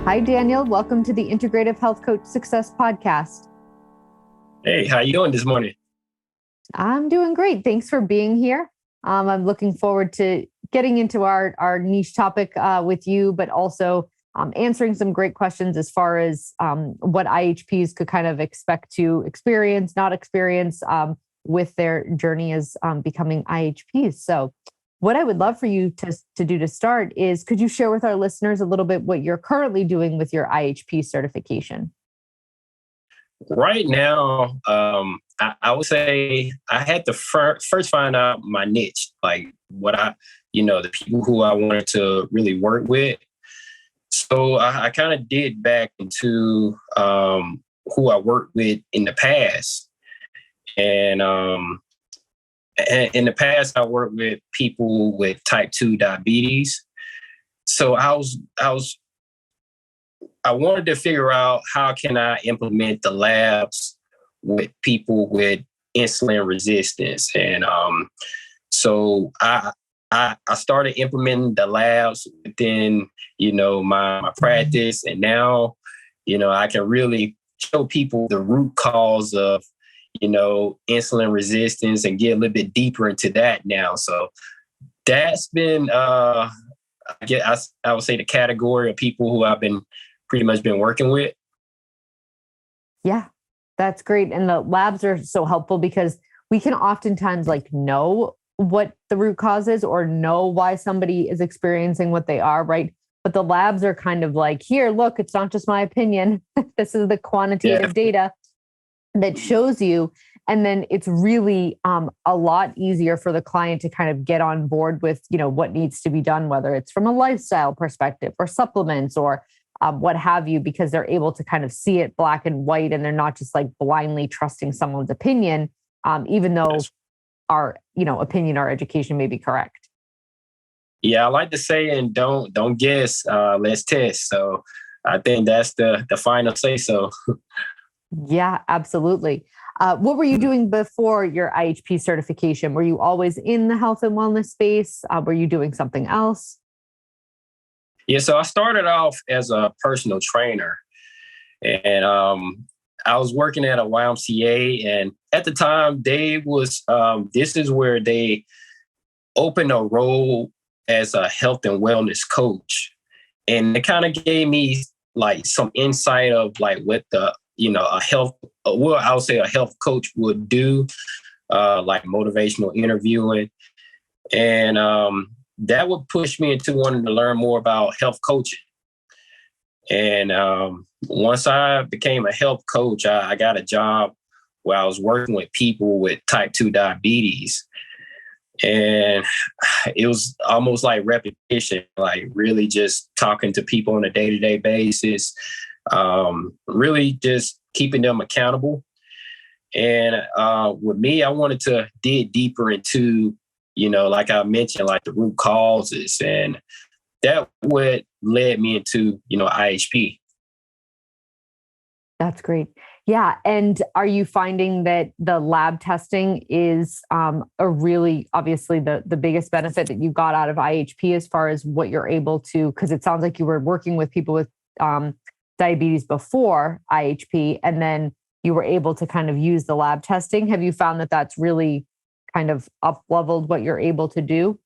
Hi, Daniel. Welcome to the Integrative Health Coach Success Podcast. Hey, how you doing this morning? I'm doing great. Thanks for being here. I'm looking forward to getting into our niche topic with you, but also answering some great questions as far as what IHPs could kind of expect to experience, not experience with their journey as becoming IHPs. So what I would love for you to do to start is, could you share with our listeners a little bit what you're currently doing with your IHP certification? Right now, I would say I had to first find out my niche, like the people who I wanted to really work with. So I kind of did back into who I worked with in the past. And in the past, I worked with people with type 2 diabetes. So I wanted to figure out how can I implement the labs with people with insulin resistance. And so I started implementing the labs within, my practice. And now, I can really show people the root cause of, insulin resistance and get a little bit deeper into that now. So that's been, I would say, the category of people who I've been pretty much been working with. Yeah, that's great. And the labs are so helpful because we can oftentimes know what the root cause is or know why somebody is experiencing what they are, right? But the labs are kind of like, here, look, it's not just my opinion. This is the quantitative data that shows you. And then it's really a lot easier for the client to kind of get on board with, what needs to be done, whether it's from a lifestyle perspective or supplements or what have you, because they're able to kind of see it black and white, and they're not just blindly trusting someone's opinion, even though our, opinion or education may be correct. Yeah, I like to say, and don't guess, let's test. So I think that's the final say so. Yeah, absolutely. What were you doing before your IHP certification? Were you always in the health and wellness space? Were you doing something else? Yeah, so I started off as a personal trainer, and I was working at a YMCA, and at the time this is where they opened a role as a health and wellness coach, and it kind of gave me some insight of what I would say a health coach would do, like motivational interviewing, and that would push me into wanting to learn more about health coaching. And once I became a health coach, I got a job where I was working with people with type 2 diabetes. And it was almost like repetition, like really just talking to people on a day-to-day basis, really just keeping them accountable. And with me, I wanted to dig deeper into, like I mentioned, the root causes. And that what led me into, IHP. That's great. Yeah. And are you finding that the lab testing is a really, obviously, the biggest benefit that you got out of IHP as far as what you're able to, because it sounds like you were working with people with diabetes before IHP, and then you were able to kind of use the lab testing. Have you found that that's really kind of up-leveled what you're able to do?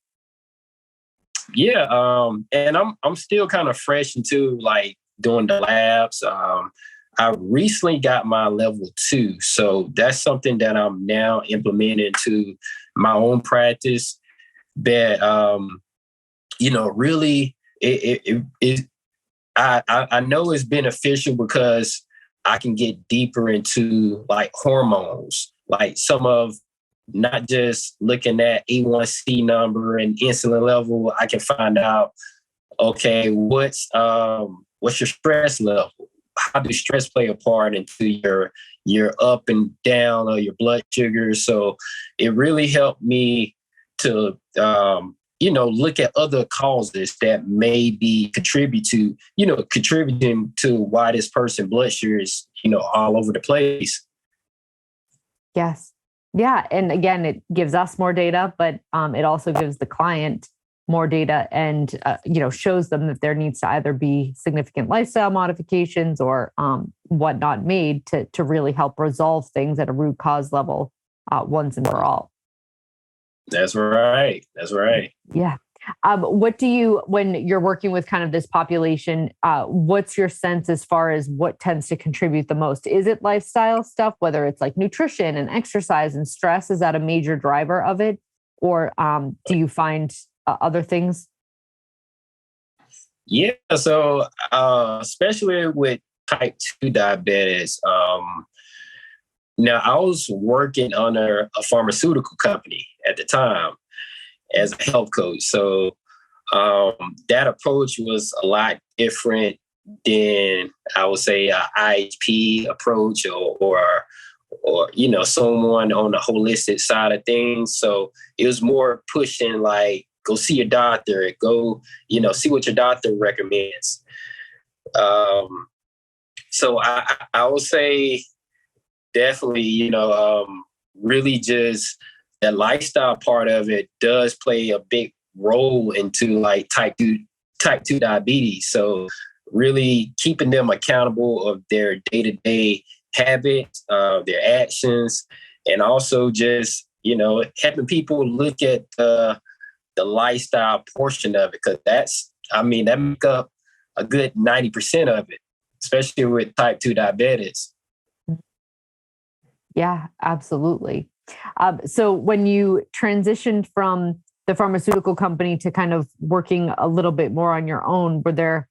Yeah. And I'm still kind of fresh into doing the labs. I recently got my level 2. So that's something that I'm now implementing to my own practice that, really I know it's beneficial because I can get deeper into hormones, some of not just looking at A1C number and insulin level. I can find out, okay, what's your stress level? How does stress play a part into your up and down of your blood sugar? So it really helped me to look at other causes that may be contributing to why this person's blood sugar is all over the place. Yes. Yeah. And again, it gives us more data, but it also gives the client more data and, shows them that there needs to either be significant lifestyle modifications or whatnot made to really help resolve things at a root cause level once and for all. That's right. That's right. Yeah. What do you, when you're working with kind of this population, what's your sense as far as what tends to contribute the most? Is it lifestyle stuff, whether it's like nutrition and exercise and stress? Is that a major driver of it? Or do you find other things? Yeah. So, especially with type 2 diabetes, now I was working under a pharmaceutical company at the time as a health coach. So that approach was a lot different than, I would say, a IHP approach or someone on the holistic side of things. So it was more pushing like, go see your doctor, go, see what your doctor recommends. So I would say definitely, really just the lifestyle part of it does play a big role into like type 2 diabetes. So really keeping them accountable of their day-to-day habits, their actions, and also just, helping people look at the lifestyle portion of it. Because that make up a good 90% of it, especially with type 2 diabetes. Yeah, absolutely. So when you transitioned from the pharmaceutical company to kind of working a little bit more on your own, were there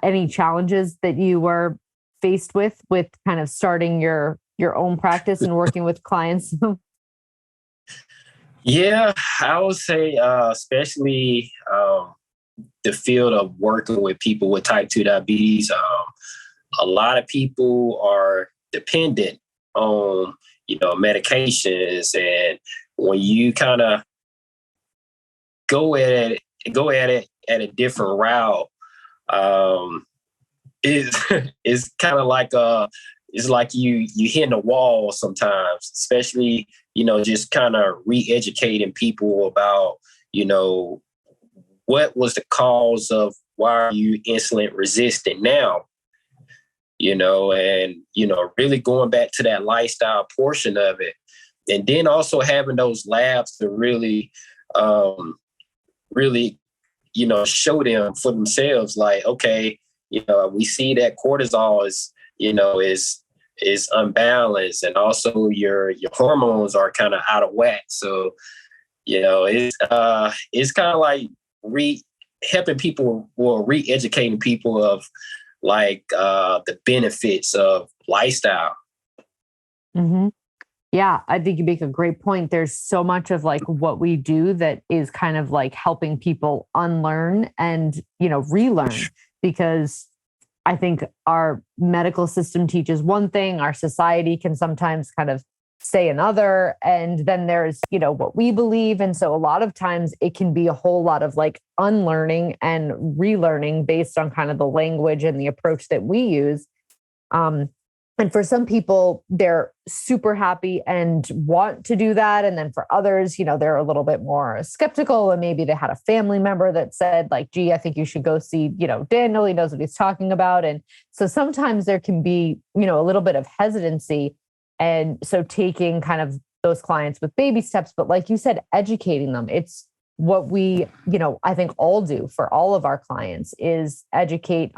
any challenges that you were faced with kind of starting your own practice and working with clients? Yeah, I would say especially the field of working with people with type 2 diabetes, a lot of people are dependent on medications, and when you kind of go at it at a different route, it's kind of like it's like you hitting a wall sometimes, especially just kind of re-educating people about what was the cause of why are you insulin resistant now. And really going back to that lifestyle portion of it. And then also having those labs to really, show them for themselves, like, okay, we see that cortisol is unbalanced, and also your hormones are kind of out of whack. So, it's kind of like helping people or re-educating people of like the benefits of lifestyle. Mm-hmm. Yeah, I think you make a great point. There's so much of like what we do that is kind of like helping people unlearn and, relearn, because I think our medical system teaches one thing, our society can sometimes kind of say another, and then there's, what we believe. And so a lot of times it can be a whole lot of like unlearning and relearning based on kind of the language and the approach that we use. And for some people, they're super happy and want to do that. And then for others, they're a little bit more skeptical, and maybe they had a family member that said like, gee, I think you should go see, Daniel, he knows what he's talking about. And so sometimes there can be, a little bit of hesitancy. And so taking kind of those clients with baby steps, but like you said, educating them, it's what we, I think all do for all of our clients is educate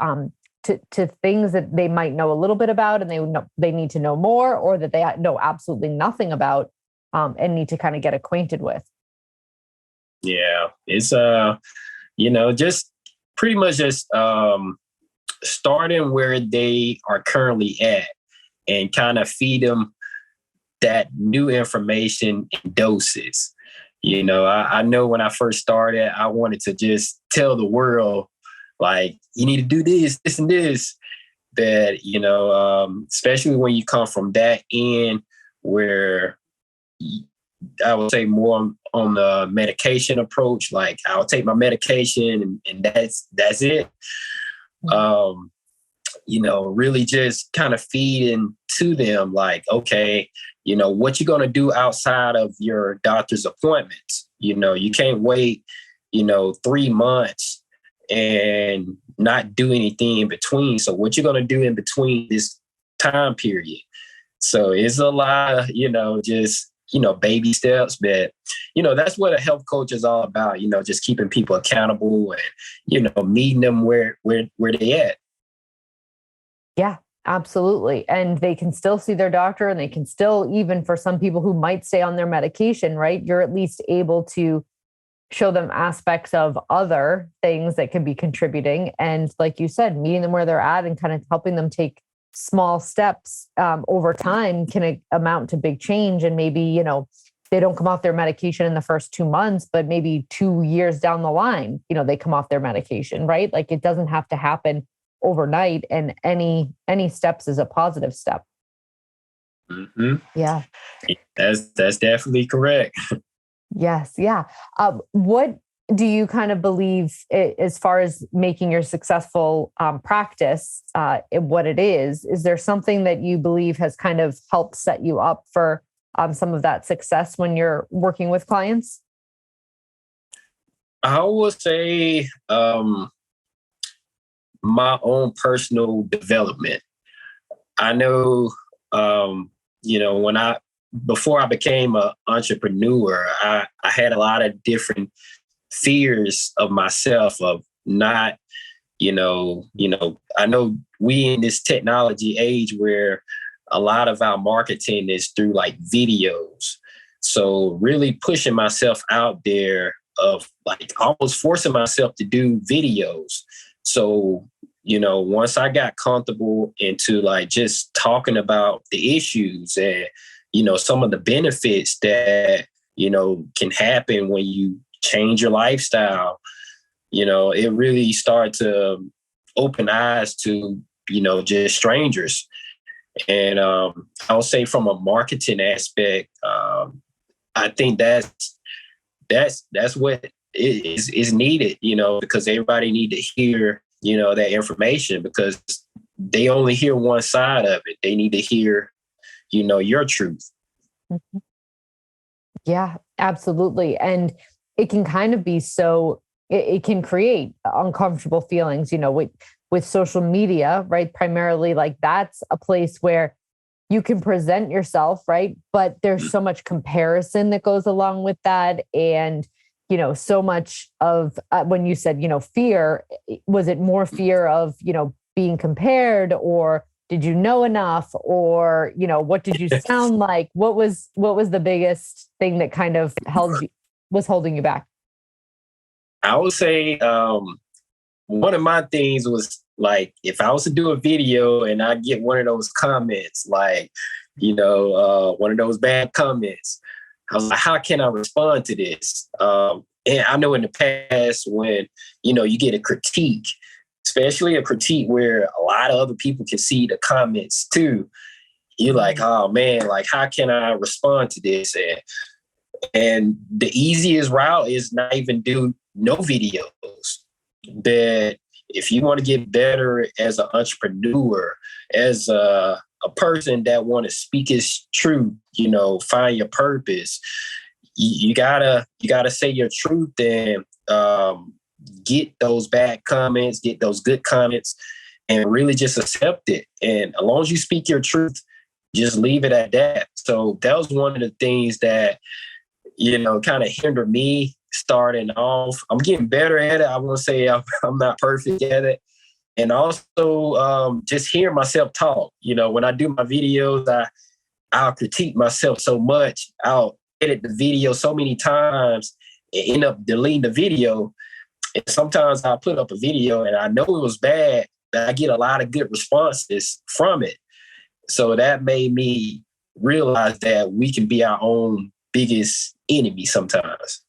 to things that they might know a little bit about and they need to know more, or that they know absolutely nothing about and need to kind of get acquainted with. Yeah, it's just pretty much just starting where they are currently at and kind of feed them that new information in doses. I know when I first started, I wanted to just tell the world, like, you need to do this, this, and this. But, especially when you come from that end where I would say more on the medication approach, like I'll take my medication and that's it. Really just kind of feeding to them like, okay, what you're going to do outside of your doctor's appointments. You can't wait 3 months and not do anything in between. So what you're going to do in between this time period? So it's a lot of, just, baby steps, but, that's what a health coach is all about, just keeping people accountable and, meeting them where they at. Yeah, absolutely. And they can still see their doctor, and they can still, even for some people who might stay on their medication, right? You're at least able to show them aspects of other things that can be contributing. And like you said, meeting them where they're at and kind of helping them take small steps over time can amount to big change. And maybe, they don't come off their medication in the first 2 months, but maybe 2 years down the line, they come off their medication, right? Like it doesn't have to happen overnight, and any steps is a positive step. Mm-hmm. Yeah. That's definitely correct. Yes. Yeah. What do you kind of believe as far as making your successful practice what it is? Is there something that you believe has kind of helped set you up for some of that success when you're working with clients? I would say my own personal development. I know, before I became an entrepreneur, I had a lot of different fears of myself, of not, I know we in this technology age where a lot of our marketing is through like videos. So really pushing myself out there, of like almost forcing myself to do videos. So, once I got comfortable into like just talking about the issues and, some of the benefits that, can happen when you change your lifestyle, it really started to open eyes to, just strangers. And I'll say from a marketing aspect, I think that's what is needed, because everybody need to hear, that information, because they only hear one side of it. They need to hear, your truth. Mm-hmm. Yeah, absolutely. And it can kind of be so, it can create uncomfortable feelings, with social media, right? Primarily, like that's a place where you can present yourself, right? But there's so much comparison that goes along with that. And, so much of when you said, fear, was it more fear of, being compared, or did you know enough, or, what did you sound like? What was the biggest thing that kind of was holding you back? I would say one of my things was like, if I was to do a video and I get one of those comments, like, one of those bad comments, I was like, how can I respond to this? And I know in the past when, you get a critique, especially a critique where a lot of other people can see the comments too, you're like, oh man, like, how can I respond to this? And the easiest route is not even do no videos. But if you want to get better as an entrepreneur, as a person that want to speak his truth, find your purpose, you gotta say your truth and get those bad comments, get those good comments, and really just accept it. And as long as you speak your truth, just leave it at that. So that was one of the things that, kind of hindered me starting off. I'm getting better at it. I won't say I'm not perfect at it. And also just hearing myself talk. When I do my videos, I'll critique myself so much. I'll edit the video so many times and end up deleting the video. And sometimes I'll put up a video and I know it was bad, but I get a lot of good responses from it. So that made me realize that we can be our own biggest enemy sometimes.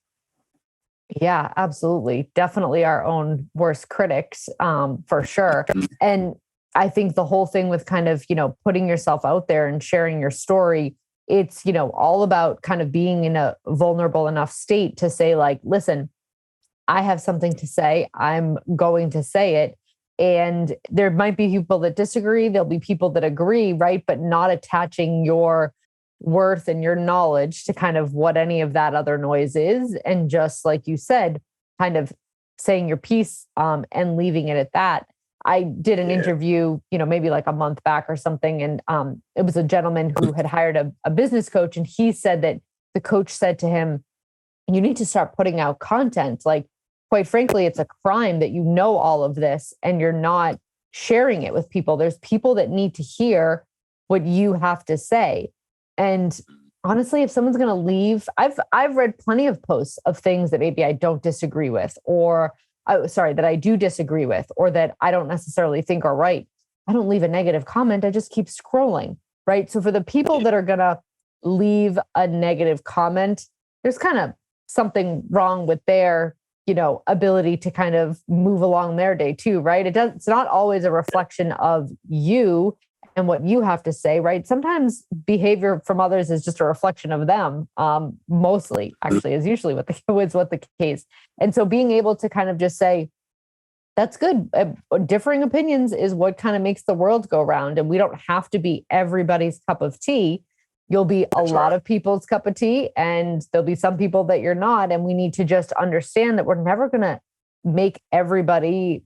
Yeah, absolutely. Definitely our own worst critics, for sure. And I think the whole thing with kind of, putting yourself out there and sharing your story, it's, all about kind of being in a vulnerable enough state to say like, listen, I have something to say. I'm going to say it. And there might be people that disagree. There'll be people that agree, right? But not attaching your worth and your knowledge to kind of what any of that other noise is. And just like you said, kind of saying your piece and leaving it at that. I did an interview, maybe like a month back or something. And it was a gentleman who had hired a business coach. And he said that the coach said to him, you need to start putting out content. Like, quite frankly, it's a crime that you know all of this and you're not sharing it with people. There's people that need to hear what you have to say. And honestly, if someone's going to leave, I've read plenty of posts of things that maybe I don't disagree with, or that I do disagree with, or that I don't necessarily think are right. I don't leave a negative comment. I just keep scrolling, right? So for the people that are going to leave a negative comment, there's kind of something wrong with their, ability to kind of move along their day too, right? It's not always a reflection of you and what you have to say, right? Sometimes behavior from others is just a reflection of them. Mostly, actually, is usually what the case. And so being able to kind of just say, that's good. Differing opinions is what kind of makes the world go round. And we don't have to be everybody's cup of tea. You'll be a lot of people's cup of tea, and there'll be some people that you're not. And we need to just understand that we're never going to make everybody,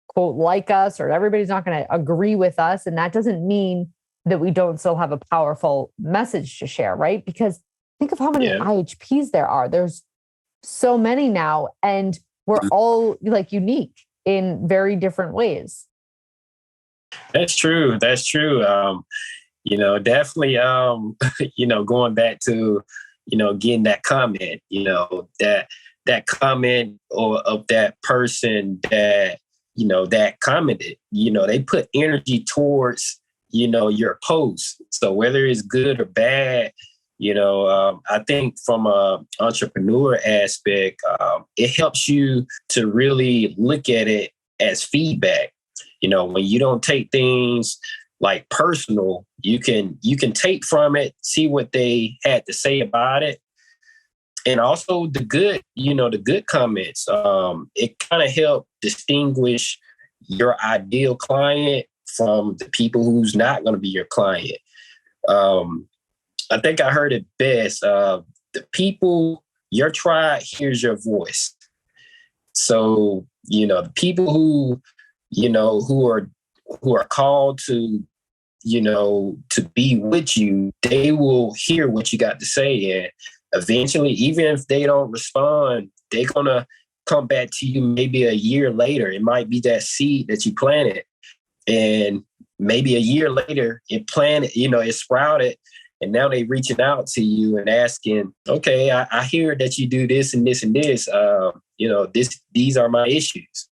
quote, like us, or everybody's not going to agree with us. And that doesn't mean that we don't still have a powerful message to share, right? Because think of how many IHPs there are. There's so many now, and we're all like unique in very different ways. That's true. Definitely, going back to, getting that comment, that comment of that person that, that commented, they put energy towards, your post. So whether it's good or bad, I think from a entrepreneur aspect, it helps you to really look at it as feedback. When you don't take things like personal, you can take from it, see what they had to say about it. And also the good comments, it kind of help distinguish your ideal client from the people who's not going to be your client. I think I heard it best. The people, your tribe hears your voice. So, the people who are called to, to be with you, they will hear what you got to say. And eventually, even if they don't respond, they're going to come back to you maybe a year later. It might be that seed that you planted. And maybe a year later, it sprouted. And now they're reaching out to you and asking, okay, I hear that you do this and this and this. These are my issues.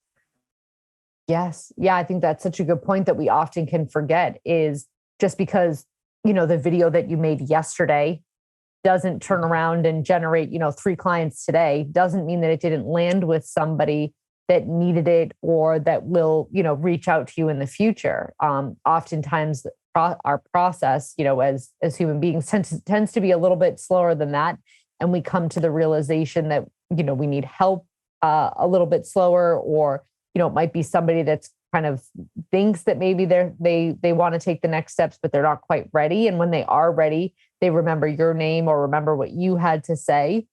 Yes. Yeah, I think that's such a good point that we often can forget is just because, the video that you made yesterday doesn't turn around and generate, 3 clients today, doesn't mean that it didn't land with somebody that needed it or that will, reach out to you in the future. Oftentimes our process, as human beings tends to be a little bit slower than that. And we come to the realization that, we need help a little bit slower, or it might be somebody that's kind of thinks that maybe they want to take the next steps, but they're not quite ready. And when they are ready, they remember your name or remember what you had to say.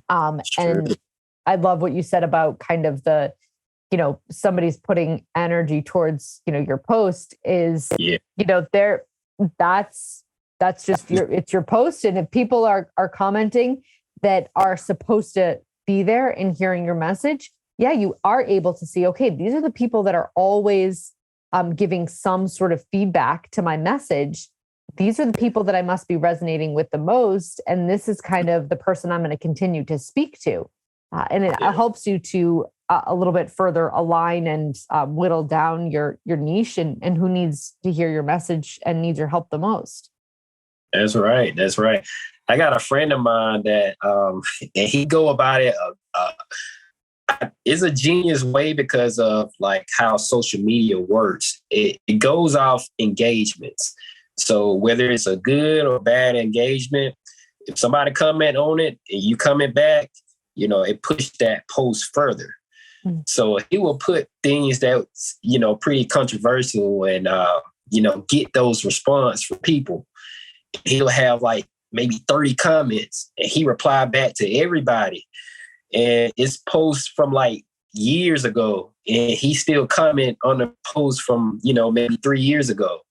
And I love what you said about kind of the, somebody's putting energy towards, your post is, that's just it's your post. And if people are commenting that are supposed to be there and hearing your message, you are able to see, okay, these are the people that are always giving some sort of feedback to my message. These are the people that I must be resonating with the most. And this is kind of the person I'm going to continue to speak to. And it helps you to a little bit further align and whittle down your niche and who needs to hear your message and needs your help the most. That's right. I got a friend of mine that and he go about it it's a genius way because of like how social media works. It goes off engagements. So whether it's a good or bad engagement, if somebody comment on it and you coming back, it pushed that post further. Mm-hmm. So he will put things that, pretty controversial and, get those response from people. He'll have like maybe 30 comments and he replied back to everybody. and it's posts from like years ago, and he still comment on the post from, maybe 3 years ago.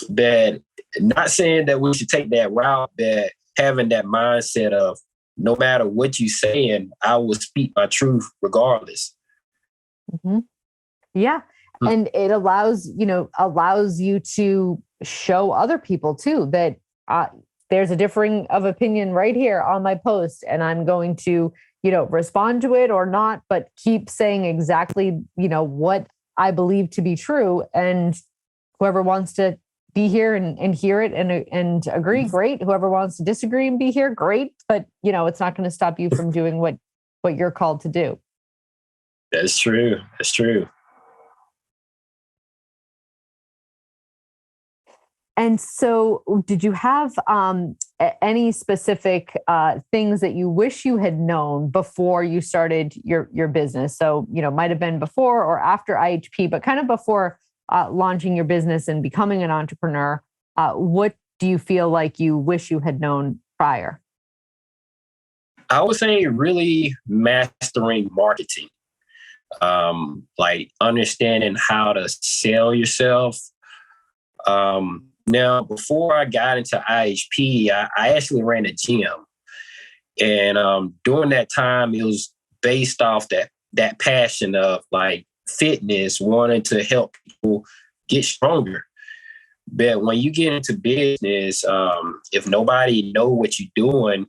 But not saying that we should take that route, but having that mindset of no matter what you saying, I will speak my truth regardless. Mm-hmm. Yeah. And it allows you to show other people too that there's a differing of opinion right here on my post, and I'm going to, respond to it or not, but keep saying exactly, what I believe to be true. And whoever wants to be here and hear it and agree, great. Whoever wants to disagree and be here, great. But, it's not going to stop you from doing what you're called to do. That's true. That's true. And so did you have any specific things that you wish you had known before you started your business? So, might have been before or after IHP, but kind of before launching your business and becoming an entrepreneur. What do you feel like you wish you had known prior? I would say really mastering marketing, like understanding how to sell yourself. Now, before I got into IHP, I actually ran a gym. And during that time, it was based off that passion of like fitness, wanting to help people get stronger. But when you get into business, if nobody know what you're doing,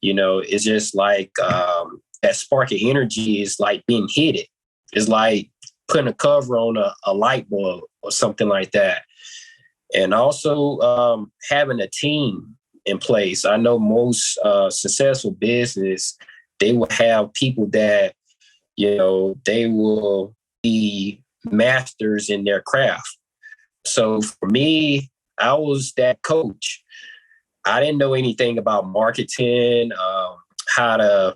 it's just like that spark of energy is like being hit. It's like putting a cover on a light bulb or something like that. And also having a team in place. I know most successful business, they will have people that, they will be masters in their craft. So for me, I was that coach. I didn't know anything about marketing, how to,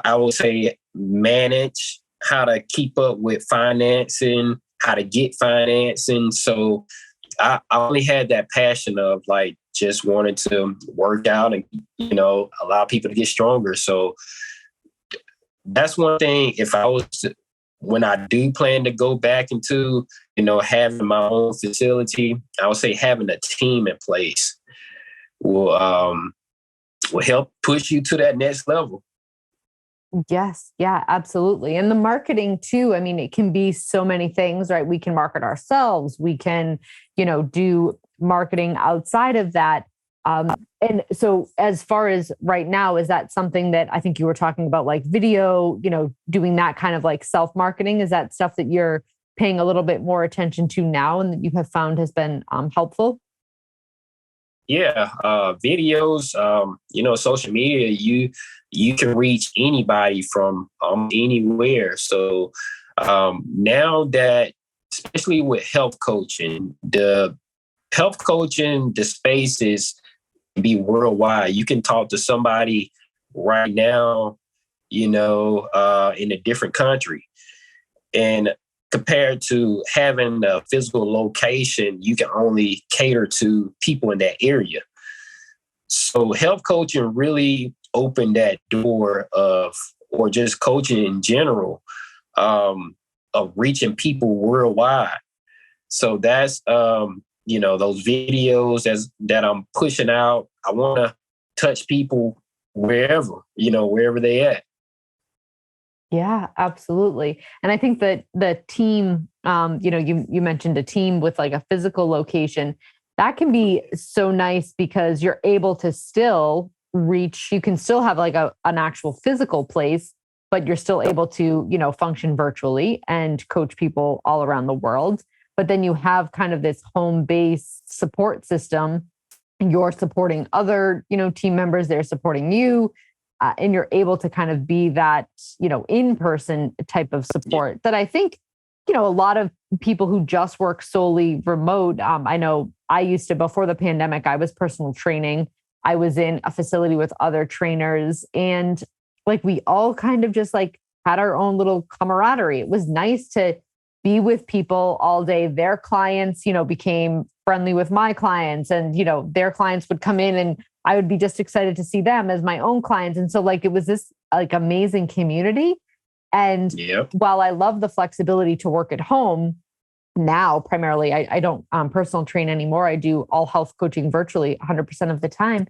I would say, manage, how to keep up with financing, how to get financing. So I only had that passion of like just wanting to work out and, allow people to get stronger. So that's one thing. When I do plan to go back into, having my own facility, I would say having a team in place will help push you to that next level. Yes. Yeah, absolutely. And the marketing too. I mean, it can be so many things, right? We can market ourselves. We can, do marketing outside of that. And so as far as right now, is that something that I think you were talking about, like video, doing that kind of like self-marketing? Is that stuff that you're paying a little bit more attention to now and that you have found has been helpful? Yeah. Videos, social media, you can reach anybody from anywhere. So now that, especially with health coaching, the space is be worldwide. You can talk to somebody right now, in a different country. And compared to having a physical location, you can only cater to people in that area. So health coaching really opened that door or just coaching in general, of reaching people worldwide. So that's, those videos that I'm pushing out. I want to touch people wherever they at. Yeah, absolutely. And I think that the team, you mentioned a team with like a physical location, that can be so nice because you're able to still reach, you can still have like an actual physical place, but you're still able to, function virtually and coach people all around the world. But then you have kind of this home-based support system. You're supporting other, team members, they're supporting you. And you're able to kind of be that, in-person type of support that I think, a lot of people who just work solely remote. I know I used to, before the pandemic, I was personal training. I was in a facility with other trainers and like, we all kind of just like had our own little camaraderie. It was nice to be with people all day. Their clients, became friendly with my clients and, their clients would come in and I would be just excited to see them as my own clients. And so like, it was this like amazing community. And Yep. while I love the flexibility to work at home now, primarily, I don't personal train anymore. I do all health coaching virtually 100% of the time.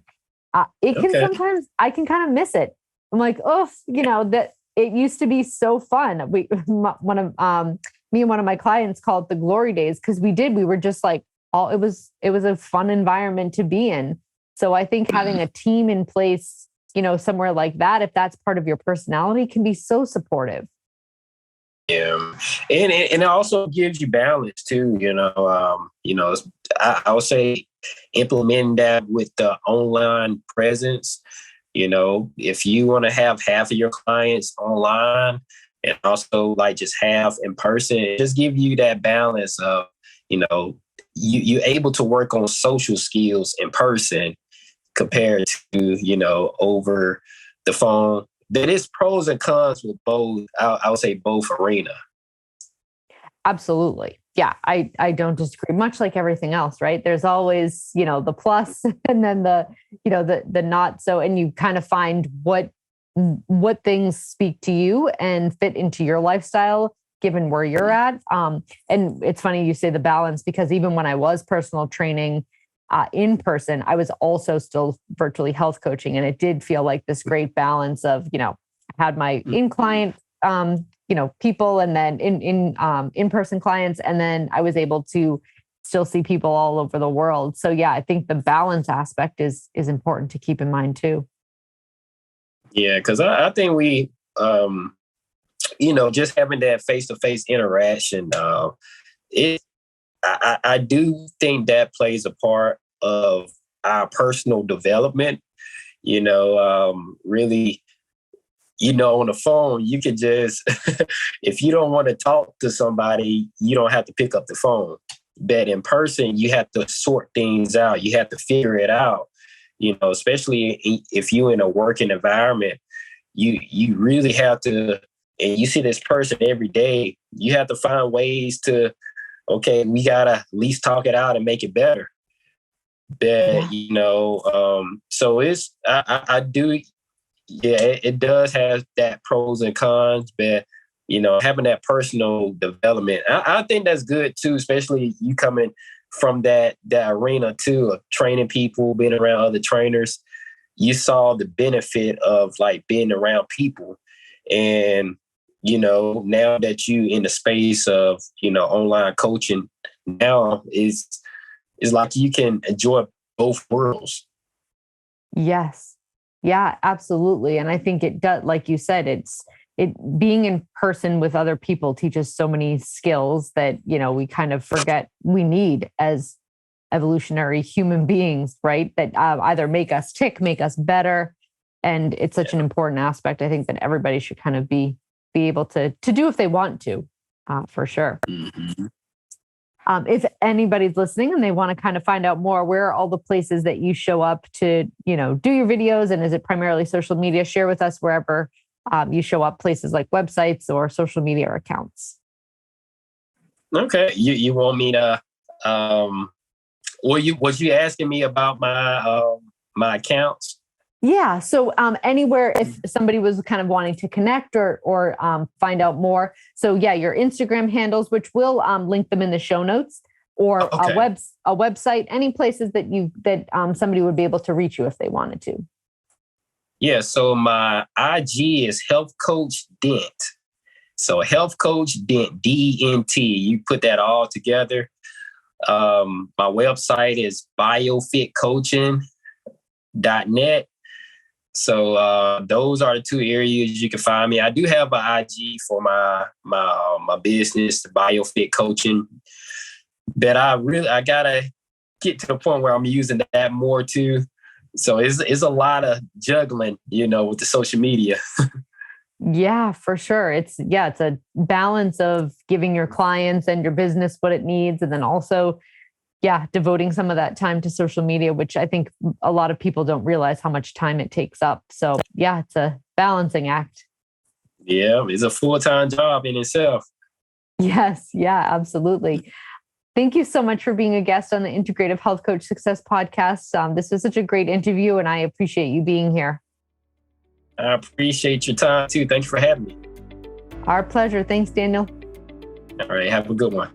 It can sometimes, I can kind of miss it. I'm like, oh, that it used to be so fun. Me and one of my clients called it the glory days, because we were just like, it was a fun environment to be in. So I think having a team in place, somewhere like that, if that's part of your personality, can be so supportive. Yeah, and it also gives you balance too. I would say implementing that with the online presence. If you want to have half of your clients online and also like just half in person, just give you that balance of, you're able to work on social skills in person compared to, over the phone. There is pros and cons with both. I would say both arena. Absolutely. Yeah, I don't disagree. Much like everything else, right? There's always, the plus and then the not so, and you kind of find what things speak to you and fit into your lifestyle given where you're at. And it's funny you say the balance, because even when I was personal training in person, I was also still virtually health coaching. And it did feel like this great balance of, I had my in-client, people, and then in-person clients. And then I was able to still see people all over the world. So yeah, I think the balance aspect is important to keep in mind too. Yeah, because I think we, just having that face-to-face interaction, I do think that plays a part of our personal development. Really, on the phone, you can just, if you don't want to talk to somebody, you don't have to pick up the phone. But in person, you have to sort things out. You have to figure it out, especially if you're in a working environment, you really have to, and you see this person every day, you have to find ways to, okay, we got to at least talk it out and make it better. But, so I do, it does have that pros and cons, but, having that personal development, I think that's good too, especially you coming from that arena too, of training people, being around other trainers. You saw the benefit of like being around people. And, now that you in the space of, online coaching, now is like you can enjoy both worlds. Yes. Yeah, absolutely. And I think it does, like you said, it being in person with other people teaches so many skills that, we kind of forget we need as evolutionary human beings, right? That either make us tick, make us better. And it's such an important aspect, I think, that everybody should kind of be able to do if they want to, for sure. Mm-hmm. If anybody's listening and they want to kind of find out more, where are all the places that you show up to, do your videos? And is it primarily social media? Share with us wherever you show up, places like websites or social media accounts. Okay. You want me to, was you asking me about my accounts? Yeah. So anywhere, if somebody was kind of wanting to connect or find out more. So yeah, your Instagram handles, which we'll link them in the show notes, or a website, any places that somebody would be able to reach you if they wanted to. Yeah. So my IG is Health Coach Dent. So Health Coach Dent, DENT. You put that all together. My website is biofitcoaching.net. So those are the two areas you can find me. I do have an IG for my business, BioFit Coaching, but I gotta get to the point where I'm using that more too. So it's a lot of juggling, with the social media. Yeah, for sure. It's a balance of giving your clients and your business what it needs, and then also devoting some of that time to social media, which I think a lot of people don't realize how much time it takes up. So it's a balancing act. Yeah, it's a full-time job in itself. Yes. Yeah, absolutely. Thank you so much for being a guest on the Integrative Health Coach Success Podcast. This was such a great interview, and I appreciate you being here. I appreciate your time too. Thanks for having me. Our pleasure. Thanks, Daniel. All right. Have a good one.